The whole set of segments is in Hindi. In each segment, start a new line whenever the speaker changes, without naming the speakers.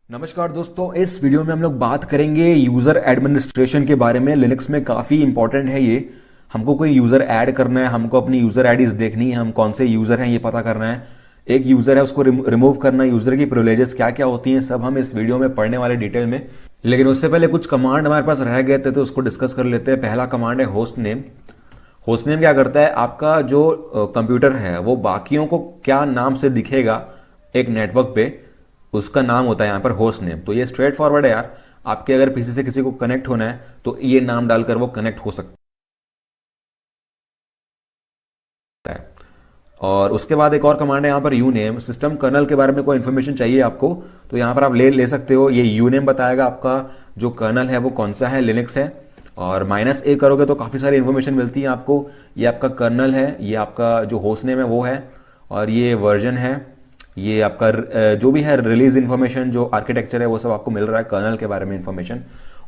नमस्कार दोस्तों, इस वीडियो में हम लोग बात करेंगे यूज़र एडमिनिस्ट्रेशन के बारे में। लिनक्स में काफ़ी इंपॉर्टेंट है ये। हमको कोई यूज़र ऐड करना है, हमको अपनी यूज़र आईडीज देखनी है, हम कौन से यूज़र हैं ये पता करना है। एक यूज़र है उसको रिमूव करना है, यूज़र की प्रिविलेजेस क्या क्या होती हैं सब हम इस वीडियो में पढ़ने वाले डिटेल में। लेकिन उससे पहले कुछ कमांड हमारे पास रह गए थे तो उसको डिस्कस कर लेते हैं। पहला कमांड है होस्ट नेम। होस्ट नेम क्या करता है, आपका जो कंप्यूटर है वो बाकियों को क्या नाम से दिखेगा एक नेटवर्क पे, उसका नाम होता है यहाँ पर होस्ट नेम। तो ये स्ट्रेट फॉरवर्ड है यार। आपके अगर पीसी से किसी को कनेक्ट होना है तो ये नाम डालकर वो कनेक्ट हो सकता है। और उसके बाद एक और कमांड है यहाँ पर यू नेम। सिस्टम कर्नल के बारे में कोई इन्फॉर्मेशन चाहिए आपको तो यहाँ पर आप ले सकते हो। ये यू नेम बताएगा आपका जो कर्नल है वो कौन सा है, लिनक्स है। और -a करोगे तो काफ़ी सारी इन्फॉर्मेशन मिलती है आपको। ये आपका कर्नल है, ये आपका जो होस्ट नेम है वो है, और ये वर्जन है, ये आपका जो भी है रिलीज इन्फॉर्मेशन, जो आर्किटेक्चर है वो सब आपको मिल रहा है कर्नल के बारे में इन्फॉर्मेशन।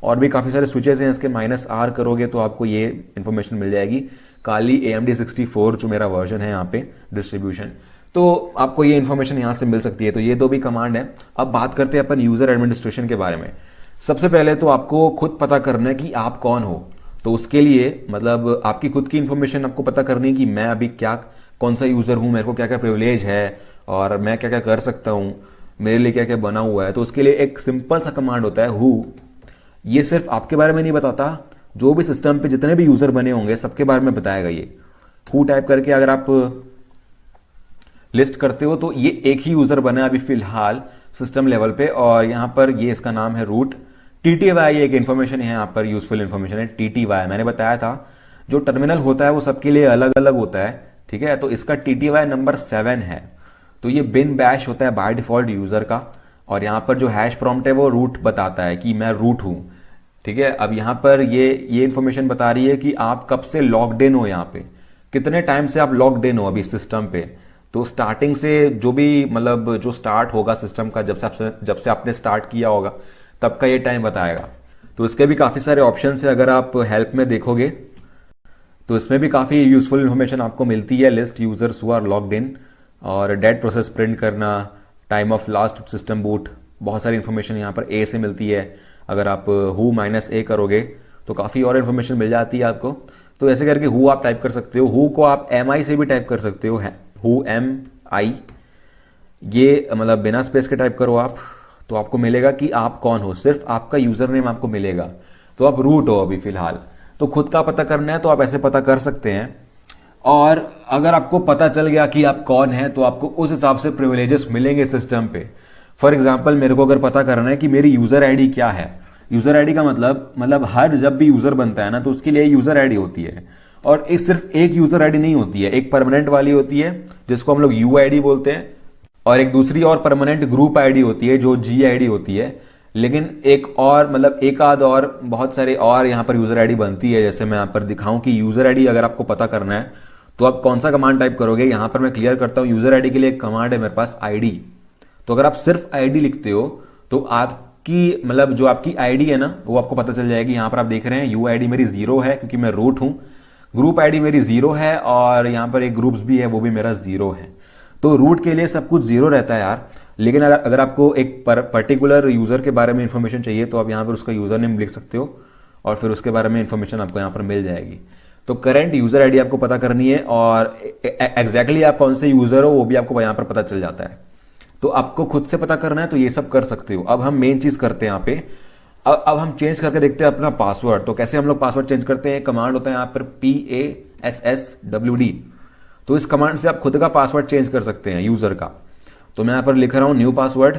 और भी काफ़ी सारे स्विचेस हैं इसके। -r करोगे तो आपको ये इन्फॉर्मेशन मिल जाएगी। काली AMD 64 जो मेरा वर्जन है यहाँ पे डिस्ट्रीब्यूशन, तो आपको ये इन्फॉर्मेशन यहाँ से मिल सकती है। तो ये दो भी कमांड है। अब बात करते हैं अपन यूज़र एडमिनिस्ट्रेशन के बारे में। सबसे पहले तो आपको खुद पता करना है कि आप कौन हो। तो उसके लिए मतलब आपकी खुद की इन्फॉर्मेशन आपको पता करनी है कि मैं अभी क्या, कौन सा यूज़र हूँ, मेरे को क्या क्या प्रिविलेज है और मैं क्या क्या कर सकता हूँ, मेरे लिए क्या क्या बना हुआ है। तो उसके लिए एक सिंपल सा कमांड होता है हु। ये सिर्फ आपके बारे में नहीं बताता, जो भी सिस्टम पे जितने भी यूज़र बने होंगे सबके बारे में बताएगा ये। हु टाइप करके अगर आप लिस्ट करते हो तो ये एक ही यूज़र बना है अभी फिलहाल सिस्टम लेवल पे, और यहाँ पर ये इसका नाम है रूट। TTY एक इन्फॉर्मेशन है यहाँ पर, यूजफुल इन्फॉर्मेशन है TTY। मैंने बताया था जो टर्मिनल होता है वो सबके लिए अलग अलग होता है, ठीक है। तो इसका TTY नंबर 7 है। तो ये बिन बैश होता है बाय डिफॉल्ट यूज़र का। और यहाँ पर जो हैश प्रॉम्प्ट है वो रूट बताता है कि मैं रूट हूँ, ठीक है। अब यहाँ पर ये इन्फॉर्मेशन बता रही है कि आप कब से लॉग्ड इन हो, यहाँ पे कितने टाइम से आप लॉग्ड इन हो अभी सिस्टम पे। तो स्टार्टिंग से जो भी मतलब जो स्टार्ट होगा सिस्टम का, जब से आपने स्टार्ट किया होगा तब का ये टाइम बताएगा। तो इसके भी काफ़ी सारे ऑप्शन है। अगर आप हेल्प में देखोगे तो इसमें भी काफ़ी यूजफुल इन्फॉर्मेशन आपको मिलती है। List users who are logged in, और डेट प्रोसेस प्रिंट करना, time of last system boot, बहुत सारी इन्फॉर्मेशन यहाँ पर A से मिलती है। अगर आप हु -a करोगे तो काफ़ी और इन्फॉर्मेशन मिल जाती है आपको। तो ऐसे करके हु आप टाइप कर सकते हो। हु को आप MI से भी टाइप कर सकते हो, हु MI। ये मतलब बिना स्पेस के टाइप करो आप तो आपको मिलेगा कि आप कौन हो, सिर्फ आपका यूज़र नेम आपको मिलेगा। तो आप रूट हो अभी फिलहाल। तो खुद का पता करना है तो आप ऐसे पता कर सकते हैं। और अगर आपको पता चल गया कि आप कौन हैं तो आपको उस हिसाब से प्रिविलेजेस मिलेंगे सिस्टम पे। फॉर एग्जांपल मेरे को अगर पता करना है कि मेरी यूज़र आईडी क्या है, यूज़र आईडी का मतलब हर जब भी यूज़र बनता है ना तो उसके लिए यूज़र आईडी होती है। और एक सिर्फ एक यूज़र आईडी नहीं होती है, एक परमानेंट वाली होती है जिसको हम लोग UID बोलते हैं, और एक दूसरी और परमानेंट ग्रुप आईडी होती है जो GID होती है। लेकिन एक और मतलब एक आध और बहुत सारे और यहाँ पर यूज़र आईडी बनती है। जैसे मैं यहाँ पर दिखाऊं कि यूज़र आईडी अगर आपको पता करना है तो आप कौन सा कमांड टाइप करोगे। यहाँ पर मैं क्लियर करता हूँ, यूज़र आईडी के लिए एक कमांड है मेरे पास ID। तो अगर आप सिर्फ ID लिखते हो तो आपकी मतलब जो आपकी ID है ना वो आपको पता चल जाएगी। यहाँ पर आप देख रहे हैं UID मेरी 0 है क्योंकि मैं रूट हूँ, ग्रुप ID मेरी 0 है, और यहाँ पर एक ग्रुप्स भी है वो भी मेरा 0 है। तो रूट के लिए सब कुछ 0 रहता है यार। लेकिन अगर आपको एक पर्टिकुलर यूज़र के बारे में इंफॉर्मेशन चाहिए तो आप यहाँ पर उसका यूज़र नेम लिख सकते हो और फिर उसके बारे में इंफॉर्मेशन आपको यहाँ पर मिल जाएगी। तो करंट यूज़र आईडी आपको पता करनी है, और एग्जैक्टली आप कौन से यूज़र हो वो भी आपको यहाँ पर पता चल जाता है। तो आपको खुद से पता करना है तो ये सब कर सकते हो। अब हम मेन चीज़ करते हैं यहाँ पे। अब हम चेंज करके देखते हैं अपना पासवर्ड। तो कैसे हम लोग पासवर्ड चेंज करते हैं, कमांड होता है यहाँ पर PASSWD। तो इस कमांड से आप खुद का पासवर्ड चेंज कर सकते हैं यूज़र का। तो मैं यहाँ पर लिख रहा हूँ न्यू पासवर्ड।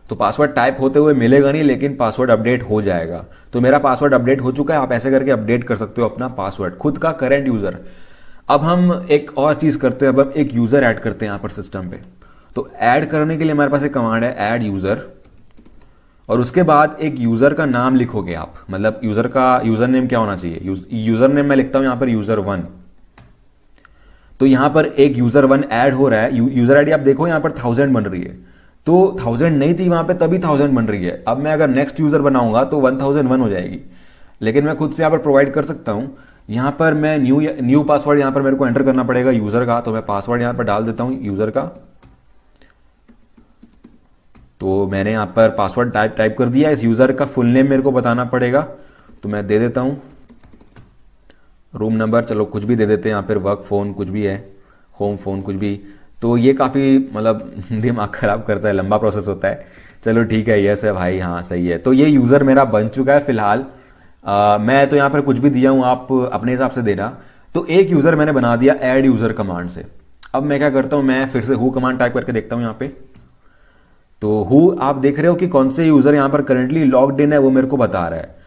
तो पासवर्ड टाइप होते हुए मिलेगा नहीं, लेकिन पासवर्ड अपडेट हो जाएगा। तो मेरा पासवर्ड अपडेट हो चुका है। आप ऐसे करके अपडेट कर सकते हो अपना पासवर्ड, खुद का करंट यूज़र। अब हम एक और चीज़ करते हैं, अब हम एक यूज़र ऐड करते हैं यहाँ पर सिस्टम पे। तो ऐड करने के लिए हमारे पास एक कमांड है ऐड यूज़र, और उसके बाद एक यूज़र का नाम लिखोगे आप। मतलब यूज़र का यूज़र नेम क्या होना चाहिए, यूज़र नेम मैं लिखता हूँ यहाँ पर user1। तो यहाँ पर एक user1 ऐड हो रहा है। यूज़र आईडी आप देखो यहाँ पर 1000 बन रही है, तो 1000 नहीं थी वहाँ पे तभी 1000 बन रही है। अब मैं अगर नेक्स्ट यूज़र बनाऊंगा तो 1001 हो जाएगी। लेकिन मैं खुद से यहाँ पर प्रोवाइड कर सकता हूँ। यहाँ पर मैं न्यू पासवर्ड यहाँ पर मेरे को एंटर करना पड़ेगा यूज़र का। तो मैं पासवर्ड यहाँ पर डाल देता हूँ यूज़र का। तो मैंने यहाँ पर पासवर्ड टाइप कर दिया। इस यूज़र का फुल नेम मेरे को बताना पड़ेगा, तो मैं दे देता हूँ रूम नंबर, चलो कुछ भी दे देते हैं यहाँ पर, वर्क फ़ोन कुछ भी है, होम फ़ोन कुछ भी। तो ये काफ़ी मतलब दिमाग ख़राब करता है, लंबा प्रोसेस होता है। चलो ठीक है, यस है भाई, हाँ सही है। तो ये यूज़र मेरा बन चुका है फिलहाल। मैं तो यहाँ पर कुछ भी दिया हूँ, आप अपने हिसाब से देना। तो एक यूज़र मैंने बना दिया ऐड यूज़र कमांड से। अब मैं क्या करता हूँ, मैं फिर से हु कमांड टाइप करके देखता हूँ यहाँ पे। तो हु आप देख रहे हो कि कौन से यूज़र यहाँ पर करंटली लॉग्ड इन है वो मेरे को बता रहा है।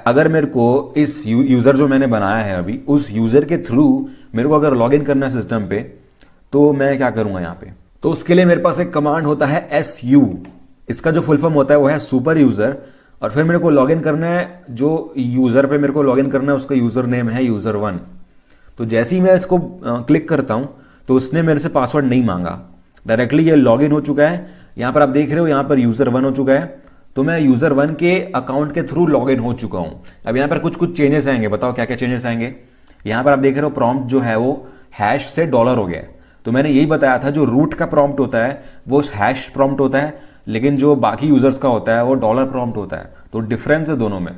अगर मेरे को इस यूज़र जो मैंने बनाया है अभी, उस यूज़र के थ्रू मेरे को अगर लॉग इन करना है सिस्टम पे, तो मैं क्या करूँगा यहाँ पे। तो उसके लिए मेरे पास एक कमांड होता है SU, इसका जो फुल फॉर्म होता है वो है सुपर यूज़र। और फिर मेरे को लॉग इन करना है, जो यूज़र पे मेरे को लॉग इन करना है उसका यूज़र नेम है user1। तो जैसे ही मैं इसको क्लिक करता हूँ तो उसने मेरे से पासवर्ड नहीं मांगा, डायरेक्टली ये लॉग इन हो चुका है। यहाँ पर आप देख रहे हो, यहाँ पर user1 हो चुका है। तो मैं user1 के अकाउंट के थ्रू लॉग इन हो चुका हूँ। अब यहाँ पर कुछ चेंजेस आएंगे, बताओ क्या क्या चेंजेस आएंगे। यहाँ पर आप देख रहे हो प्रॉम्प्ट जो है वो हैश से डॉलर हो गया है। तो मैंने यही बताया था, जो रूट का प्रॉम्प्ट होता है वो हैश प्रॉम्प्ट होता है, लेकिन जो बाकी यूजर्स का होता है वो डॉलर प्रॉम्प्ट होता है। तो डिफरेंस है दोनों में।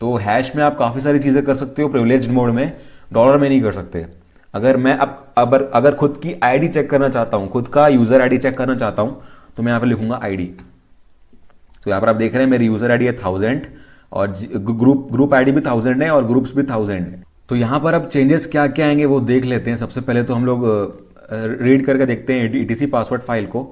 तो हैश में आप काफ़ी सारी चीज़ें कर सकते हो प्रिविलेज्ड मोड में, डॉलर में नहीं कर सकते। अगर मैं अगर खुद की आईडी चेक करना चाहता हूँ, खुद का यूज़र आईडी चेक करना चाहता हूँ, तो मैं यहाँ पर लिखूंगा आईडी। तो यहाँ पर आप देख रहे हैं मेरी यूज़र आईडी है 1000 और ग्रुप आईडी भी 1000 है और ग्रुप्स भी 1000 है। तो यहाँ पर अब चेंजेस क्या क्या आएंगे वो देख लेते हैं। सबसे पहले तो हम लोग रीड करके देखते हैं etc पासवर्ड फाइल को।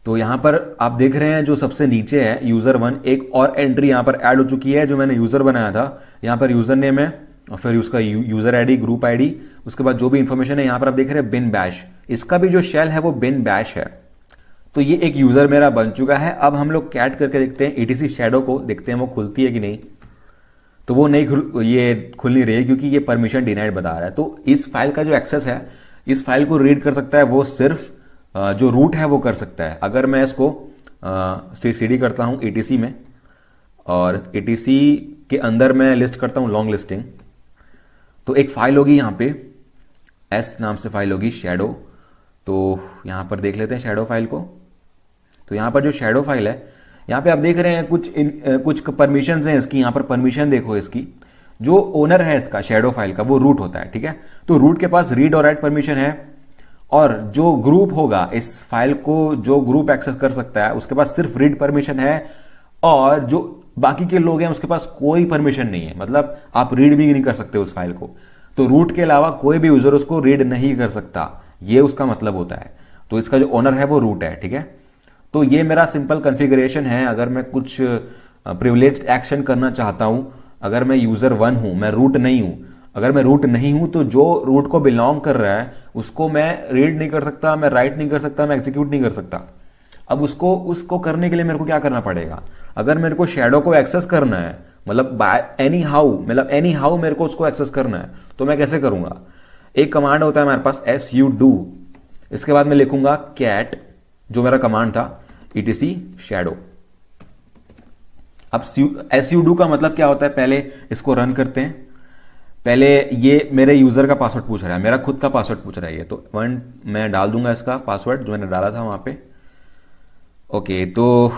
तो यहाँ पर आप देख रहे हैं जो सबसे नीचे है user1, एक और एंट्री यहाँ पर ऐड हो चुकी है जो मैंने यूज़र बनाया था। यहाँ पर यूज़र नेम है और फिर उसका यूज़र आईडी, ग्रुप आईडी, उसके बाद जो भी इंफॉर्मेशन है। यहाँ पर आप देख रहे हैं बिन बैश, इसका भी जो शेल है वो बिन बैश है। तो ये एक यूज़र मेरा बन चुका है। अब हम लोग कैट करके देखते हैं etc शैडो को, देखते हैं वो खुलती है कि नहीं। तो वो नहीं खुल नहीं रही है क्योंकि ये परमिशन डिनाइड बता रहा है। तो इस फाइल का जो एक्सेस है, इस फाइल को रीड कर सकता है वो सिर्फ जो रूट है वो कर सकता है। अगर मैं इसको cd करता हूँ etc में और etc के अंदर मैं लिस्ट करता हूँ लॉन्ग लिस्टिंग, तो एक फाइल होगी यहाँ पे s नाम से फाइल होगी शैडो। तो यहाँ पर देख लेते हैं शैडो फाइल को। तो यहाँ पर जो शैडो फाइल है, यहाँ पे आप देख रहे हैं कुछ परमिशंस हैं इसकी। यहाँ पर परमिशन देखो इसकी, जो ओनर है इसका शैडो फाइल का वो रूट होता है, ठीक है। तो रूट के पास रीड और राइट परमिशन है, और जो ग्रुप होगा इस फाइल को, जो ग्रुप एक्सेस कर सकता है उसके पास सिर्फ रीड परमिशन है, और जो बाकी के लोग हैं उसके पास कोई परमिशन नहीं है। मतलब आप रीड भी नहीं कर सकते उस फाइल को। तो रूट के अलावा कोई भी यूजर उसको रीड नहीं कर सकता, ये उसका मतलब होता है। तो इसका जो ओनर है वो रूट है, ठीक है। तो ये मेरा सिंपल कॉन्फ़िगरेशन है। अगर मैं कुछ प्रिविलेज्ड एक्शन करना चाहता हूं, अगर मैं user1 हूं, मैं रूट नहीं हूं, अगर मैं रूट नहीं हूं तो जो रूट को बिलोंग कर रहा है उसको मैं रीड नहीं कर सकता, मैं राइट नहीं कर सकता, मैं एग्जीक्यूट नहीं कर सकता। अब उसको करने के लिए मेरे को क्या करना पड़ेगा। अगर मेरे को शैडो को एक्सेस करना है, मतलब बाय एनी हाउ मेरे को उसको एक्सेस करना है, तो मैं कैसे करूंगा। एक कमांड होता है हमारे पास sudo, इसके बाद मैं लिखूंगा cat, जो मेरा कमांड था, etc shadow। अब sudo का मतलब क्या होता है, पहले इसको रन करते हैं। पहले ये मेरे यूजर का पासवर्ड पूछ रहा है, मेरा खुद का पासवर्ड पूछ रहा है ये, तो मैं डाल दूंगा इसका पासवर्ड जो मैंने डाला था वहां पे। ओके, तो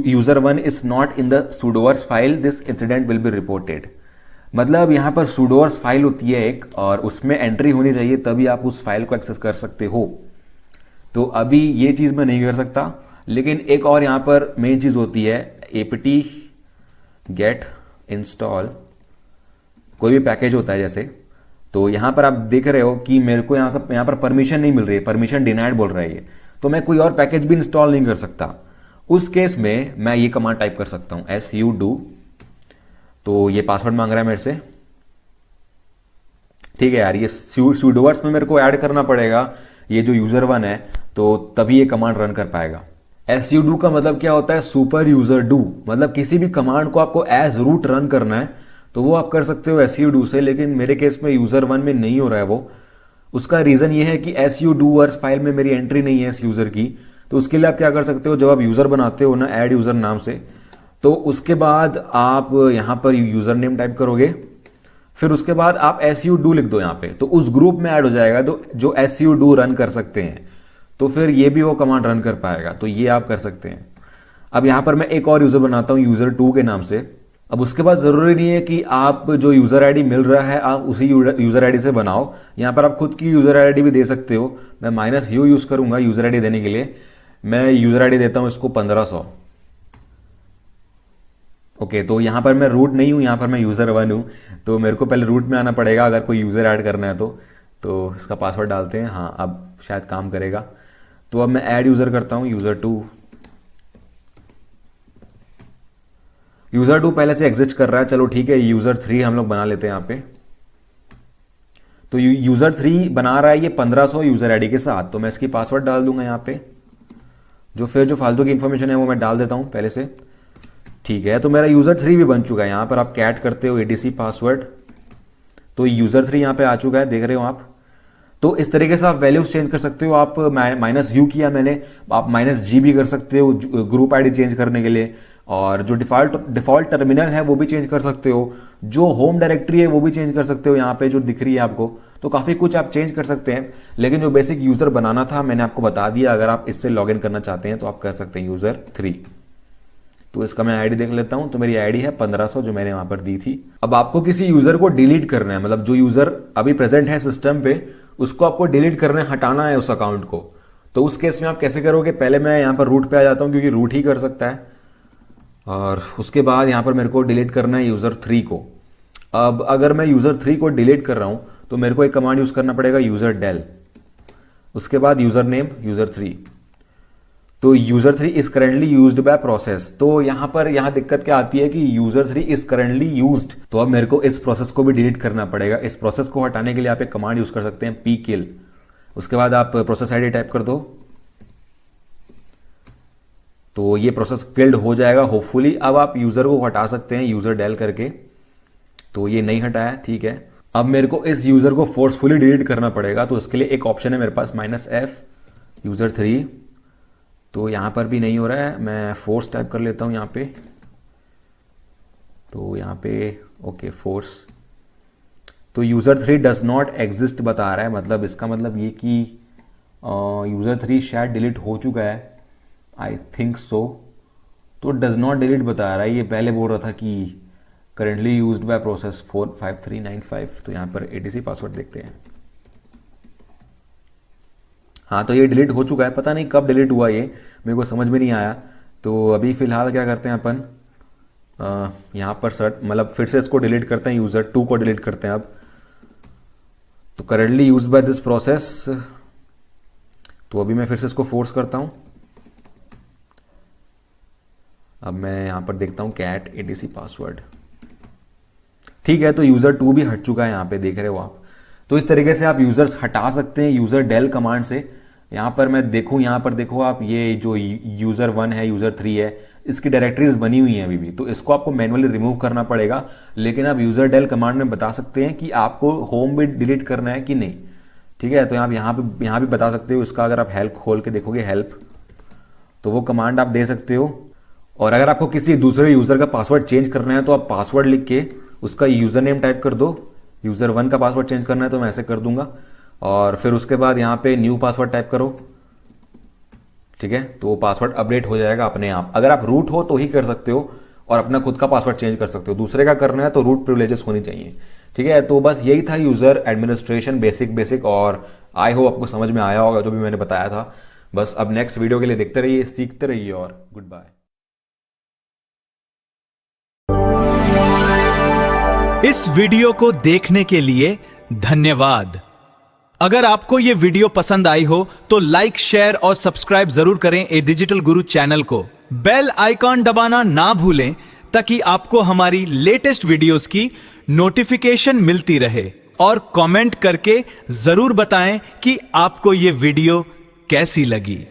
user1 is not in the sudoers file, this incident will be reported. मतलब यहाँ पर sudoers फाइल होती है एक, और उसमें एंट्री होनी चाहिए तभी आप उस फाइल को एक्सेस कर सकते हो। तो अभी ये चीज़ मैं नहीं कर सकता, लेकिन एक और यहाँ पर मेन चीज़ होती है apt get install, कोई भी पैकेज होता है जैसे। तो यहाँ पर आप देख रहे हो कि मेरे को यहाँ पर परमिशन नहीं मिल रही है, परमिशन डिनाइड बोल रहा है ये, तो मैं कोई और पैकेज भी इंस्टॉल नहीं कर सकता। उस केस में मैं ये कमांड टाइप कर सकता हूँ sudo। तो ये पासवर्ड मांग रहा है मेरे से, ठीक है यार, ये sudoers में मेरे को ऐड करना पड़ेगा ये जो user1 है, तो तभी ये कमांड रन कर पाएगा। sudo का मतलब क्या होता है, सुपर यूजर डू। मतलब किसी भी कमांड को आपको एज रूट रन करना है तो वो आप कर सकते हो sudo से, लेकिन मेरे केस में user1 में नहीं हो रहा है वो। उसका रीजन ये है कि sudoers फाइल में मेरी एंट्री नहीं है इस यूजर की। तो उसके लिए आप क्या कर सकते हो, जब आप यूजर बनाते हो ना ऐड यूजर नाम से, तो उसके बाद आप यहाँ पर यूजर नेम टाइप करोगे, फिर उसके बाद आप sudo लिख दो यहाँ पे, तो उस ग्रुप में ऐड हो जाएगा तो जो sudo रन कर सकते हैं। तो फिर ये भी वो कमांड रन कर पाएगा। तो ये आप कर सकते हैं। अब यहाँ पर मैं एक और यूज़र बनाता हूँ user2 के नाम से। अब उसके बाद ज़रूरी नहीं है कि आप जो यूज़र आईडी मिल रहा है आप उसी यूज़र आईडी से बनाओ, यहाँ पर आप खुद की यूज़र आईडी भी दे सकते हो। मैं -u यूज़ करूँगा यूज़र आईडी देने के लिए। मैं यूज़र आईडी देता हूँ इसको 1500। ओके, तो यहाँ पर मैं रूट नहीं हूँ, यहाँ पर मैं user1 हूँ, तो मेरे को पहले रूट में आना पड़ेगा अगर कोई यूज़र ऐड करना है तो इसका पासवर्ड डालते हैं। हाँ, अब शायद काम करेगा। तो अब मैं ऐड यूज़र करता हूँ user2। user2 पहले से एग्जिस्ट कर रहा है, चलो ठीक है, user3 हम लोग बना लेते हैं यहाँ पे। तो user3 बना रहा है ये 1500 यूज़र आईडी के साथ, तो मैं इसकी पासवर्ड डाल दूंगा यहाँ पे। जो फालतू की इंफॉर्मेशन है वो मैं डाल देता हूँ पहले से। ठीक है, तो मेरा user3 भी बन चुका है। यहाँ पर आप कैट करते हो etc पासवर्ड, तो user3 यहाँ पे आ चुका है, देख रहे हो आप। तो इस तरीके से आप वैल्यूज चेंज कर सकते हो। आप -u किया मैंने, आप -g भी कर सकते हो ग्रुप आईडी चेंज करने के लिए, और जो डिफॉल्ट टर्मिनल है वो भी चेंज कर सकते हो, जो होम डायरेक्टरी है वो भी चेंज कर सकते हो, यहाँ पे जो दिख रही है आपको। तो काफ़ी कुछ आप चेंज कर सकते हैं, लेकिन जो बेसिक यूज़र बनाना था मैंने आपको बता दिया। अगर आप इससे लॉगिन करना चाहते हैं तो आप कर सकते हैं user3। तो इसका मैं आईडी देख लेता हूं। तो मेरी आईडी है 1500 जो मैंने वहां पर दी थी। अब आपको किसी यूजर को डिलीट करना है, मतलब जो यूजर अभी प्रेजेंट है सिस्टम पे उसको आपको डिलीट करना है, हटाना है उस अकाउंट को। तो उस केस में आप कैसे करोगे? पहले मैं यहाँ पर रूट पे आ जाता हूँ क्योंकि रूट ही कर सकता है, और उसके बाद यहाँ पर मेरे को डिलीट करना है user3 को। अब अगर मैं user3 को डिलीट कर रहा हूँ तो मेरे को एक कमांड यूज करना पड़ेगा userdel, उसके बाद यूजर नेम user3। तो user3 is currently used by process. तो यहाँ दिक्कत क्या आती है कि user3 इज करेंटली यूज्ड, तो अब मेरे को इस प्रोसेस को भी डिलीट करना पड़ेगा। इस प्रोसेस को हटाने के लिए आप एक कमांड यूज कर सकते हैं pkill, उसके बाद आप प्रोसेस आईडी टाइप कर दो, तो ये प्रोसेस किल्ड हो जाएगा होपफुली। अब आप यूजर को हटा सकते हैं userdel करके, तो ये नहीं हटाया, ठीक है। अब मेरे को इस यूजर को फोर्सफुली डिलीट करना पड़ेगा, तो उसके लिए एक ऑप्शन है मेरे पास -f user3। तो यहाँ पर भी नहीं हो रहा है, मैं फोर्स टाइप कर लेता हूँ यहाँ पे। तो यहाँ पे ओके फोर्स, तो user3 डज नॉट एग्जिस्ट बता रहा है, मतलब इसका मतलब ये कि user3 शायद डिलीट हो चुका है, आई थिंक सो। तो डज नॉट डिलीट बता रहा है, ये पहले बोल रहा था कि करेंटली यूज्ड बाय प्रोसेस 45395। तो यहाँ पर etc पासवर्ड देखते हैं। हाँ, तो ये डिलीट हो चुका है, पता नहीं कब डिलीट हुआ, ये मेरे को समझ में नहीं आया। तो अभी फिलहाल क्या करते हैं अपन, यहाँ पर मतलब फिर से इसको डिलीट करते हैं, user2 को डिलीट करते हैं अब। तो currently used by this process, तो अभी मैं फिर से इसको फोर्स करता हूँ। अब मैं यहाँ पर देखता हूँ कैट etc पासवर्ड, ठीक है। तो user2 भी हट चुका है, यहाँ पे देख रहे हो आप। तो इस तरीके से आप यूजर्स हटा सकते हैं userdel कमांड से। यहाँ पर मैं देखूँ, यहाँ पर देखो आप, ये जो user1 है user3 है, इसकी डायरेक्टरीज बनी हुई हैं अभी भी, तो इसको आपको मैनुअली रिमूव करना पड़ेगा। लेकिन आप userdel कमांड में बता सकते हैं कि आपको होम भी डिलीट करना है कि नहीं, ठीक है। तो आप यहाँ भी बता सकते हो इसका। अगर आप हेल्प खोल के देखोगे, हेल्प, तो वो कमांड आप दे सकते हो। और अगर आपको किसी दूसरे यूजर का पासवर्ड चेंज करना है तो आप पासवर्ड लिख के उसका यूजर नेम टाइप कर दो। user1 का पासवर्ड चेंज करना है तो मैं ऐसे कर दूंगा, और फिर उसके बाद यहाँ पे न्यू पासवर्ड टाइप करो, ठीक है। तो पासवर्ड अपडेट हो जाएगा अपने आप। अगर आप रूट हो तो ही कर सकते हो, और अपना खुद का पासवर्ड चेंज कर सकते हो। दूसरे का करना है तो रूट प्रिविलेजेस होनी चाहिए, ठीक है। तो बस यही था यूजर एडमिनिस्ट्रेशन बेसिक, और आई होप आपको समझ में आया होगा जो भी मैंने बताया था। बस अब नेक्स्ट वीडियो के लिए देखते रहिए, सीखते रहिए, और गुड बाय।
इस वीडियो को देखने के लिए धन्यवाद। अगर आपको यह वीडियो पसंद आई हो तो लाइक, शेयर और सब्सक्राइब जरूर करें ए डिजिटल गुरु चैनल को। बेल आइकॉन दबाना ना भूलें ताकि आपको हमारी लेटेस्ट वीडियोस की नोटिफिकेशन मिलती रहे, और कमेंट करके जरूर बताएं कि आपको यह वीडियो कैसी लगी।